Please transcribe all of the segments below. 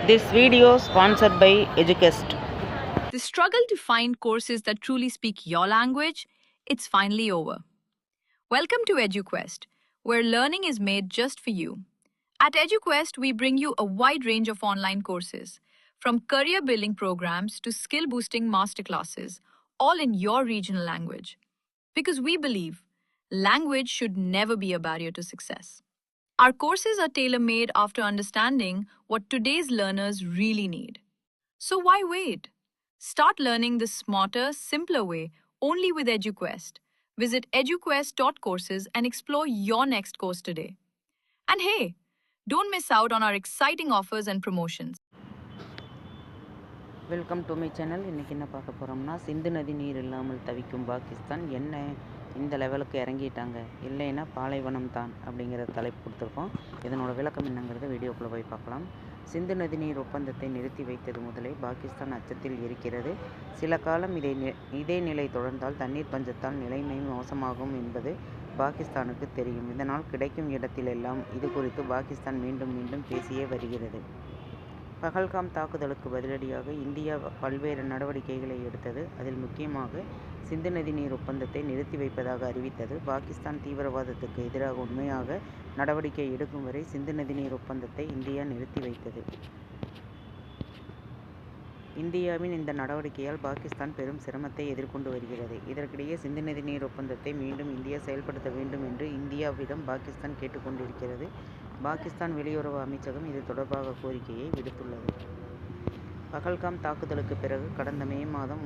This video sponsored by EduQuest. The struggle to find courses that truly speak your language, it's finally over. Welcome to EduQuest, where learning is made just for you. At EduQuest, we bring you a wide range of online courses, from career building programs to skill boosting masterclasses, all in your regional language. Because we believe language should never be a barrier to success. Our courses are tailor-made after understanding what today's learners really need. So why wait? Start learning the smarter, simpler way only with EduQuest. Visit eduquest.courses and explore your next course today. And hey, don't miss out on our exciting offers and promotions. Welcome to my channel. இன்றைக்கி என்ன பார்க்க போகிறோம்னா, சிந்து நதி நீர் இல்லாமல் தவிக்கும் பாகிஸ்தான் என்ன இந்த லெவலுக்கு இறங்கிட்டாங்க, இல்லைன்னா பாலைவனம் தான் அப்படிங்கிற தலைப்பு கொடுத்துருக்கோம். இதனோட விளக்கம் என்னங்கிறத வீடியோக்குள்ளே போய் பார்க்கலாம். சிந்து நதி நீர் ஒப்பந்தத்தை நிறுத்தி வைத்தது முதலே பாகிஸ்தான் அச்சத்தில் இருக்கிறது. சில காலம் இதே நிலை தொடர்ந்தால் தண்ணீர் பஞ்சத்தால் நிலைமை மோசமாகும் என்பது பாகிஸ்தானுக்கு தெரியும். இதனால் கிடைக்கும் இடத்திலெல்லாம் இது குறித்து பாகிஸ்தான் மீண்டும் மீண்டும் பேசியே வருகிறது. பகல்காம் தாக்குதலுக்கு பதிலடியாக இந்தியா பல்வேறு நடவடிக்கைகளை எடுத்தது. அதில் முக்கியமாக சிந்து நதி நீர் ஒப்பந்தத்தை நிறுத்தி வைப்பதாக அறிவித்தது. பாகிஸ்தான் தீவிரவாதத்துக்கு எதிராக உண்மையாக நடவடிக்கை எடுக்கும் வரை சிந்து நதி நீர் ஒப்பந்தத்தை இந்தியா நிறுத்தி வைத்தது. இந்தியாவின் இந்த நடவடிக்கையால் பாகிஸ்தான் பெரும் சிரமத்தை எதிர்கொண்டு வருகிறது. இதற்கிடையே சிந்து நதி நீர் ஒப்பந்தத்தை மீண்டும் இந்தியா செயல்படுத்த வேண்டும் என்று இந்தியாவிடம் பாகிஸ்தான் கேட்டுக்கொண்டிருக்கிறது. பாகிஸ்தான் வெளியுறவு அமைச்சகம் இது தொடர்பாக கோரிக்கையை விடுத்துள்ளது. பகல்காம் தாக்குதலுக்கு பிறகு கடந்த மே மாதம்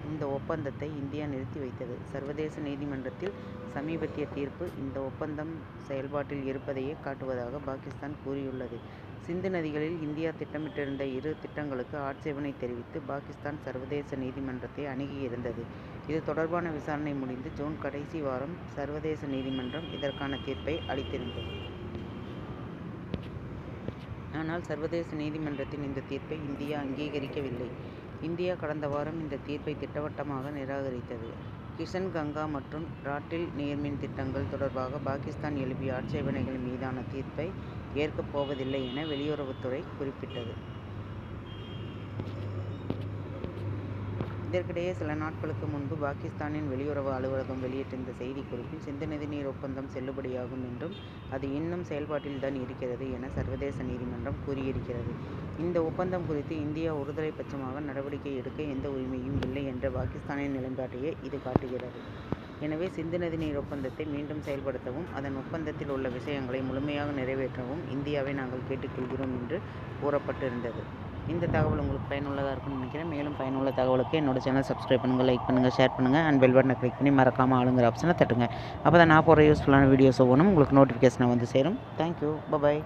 இந்த ஒப்பந்தத்தை இந்தியா நிறுத்தி வைத்தது. சர்வதேச நீதிமன்றத்தில் சமீபத்திய தீர்ப்பு இந்த ஒப்பந்தம் செயல்பாட்டில் இருப்பதையே காட்டுவதாக பாகிஸ்தான் கூறியுள்ளது. சிந்து நதிகளில் இந்தியா திட்டமிட்டிருந்த 2 திட்டங்களுக்கு ஆட்சேபனை தெரிவித்து பாகிஸ்தான் சர்வதேச நீதிமன்றத்தை அணுகியிருந்தது. இது தொடர்பான விசாரணை முடிந்து ஜூன் கடைசி வாரம் சர்வதேச நீதிமன்றம் இதற்கான தீர்ப்பை அளித்திருந்தது. ஆனால் சர்வதேச நீதிமன்றத்தின் இந்த தீர்ப்பை இந்தியா அங்கீகரிக்கவில்லை. இந்தியா கடந்த வாரம் இந்த தீர்ப்பை திட்டவட்டமாக நிராகரித்தது. கிஷன் கங்கா மற்றும் ராட்டில் நீர்மின் திட்டங்கள் தொடர்பாக பாகிஸ்தான் எழுப்பிய ஆட்சேபனைகள் மீதான தீர்ப்பை ஏற்கப் போவதில்லை என வெளியுறவுத்துறை குறிப்பிட்டது. இதற்கிடையே சில நாட்களுக்கு முன்பு பாகிஸ்தானின் வெளியுறவு அலுவலகம் வெளியிட்டிருந்த செய்திக்குறிப்பில் சிந்து நதி நீர் ஒப்பந்தம் செல்லுபடியாகும் என்றும் அது இன்னும் செயல்பாட்டில் தான் இருக்கிறது என சர்வதேச நீதிமன்றம் கூறியிருக்கிறது. இந்த ஒப்பந்தம் குறித்து இந்தியா ஒருதலை பட்சமாக நடவடிக்கை எடுக்க எந்த உரிமையும் இல்லை என்ற பாகிஸ்தானின் நிலைப்பாட்டையே இது காட்டுகிறது. எனவே சிந்து நதி நீர் ஒப்பந்தத்தை மீண்டும் செயல்படுத்தவும் அதன் ஒப்பந்தத்தில் உள்ள விஷயங்களை முழுமையாக நிறைவேற்றவும் இந்தியாவை நாங்கள் கேட்டுக்கொள்கிறோம் என்று கூறப்பட்டிருந்தது. இந்த தகவல் உங்களுக்கு பயனுள்ளதாக இருக்கும்னு நினைக்கிறேன். மேலும் பயனுள்ள தகவலுக்கு என்னோட சேனல் சப்ஸ்கிரைப் பண்ணுங்கள், லைக் பண்ணுங்கள், ஷேர் பண்ணுங்கள் அண்ட் பெல் பட்டனை கிளிக் பண்ணி மறக்காமல் ஆளுங்கிற ஆப்ஷனை தட்டுங்க. அப்போ தான் நான் போகிற யூஸ்ஃபுல்லான வீடியோஸ் ஒவ்வொன்றும் உங்களுக்கு நோட்டிஃபிகேஷனை வந்து சேரும். Thank you, bye bye.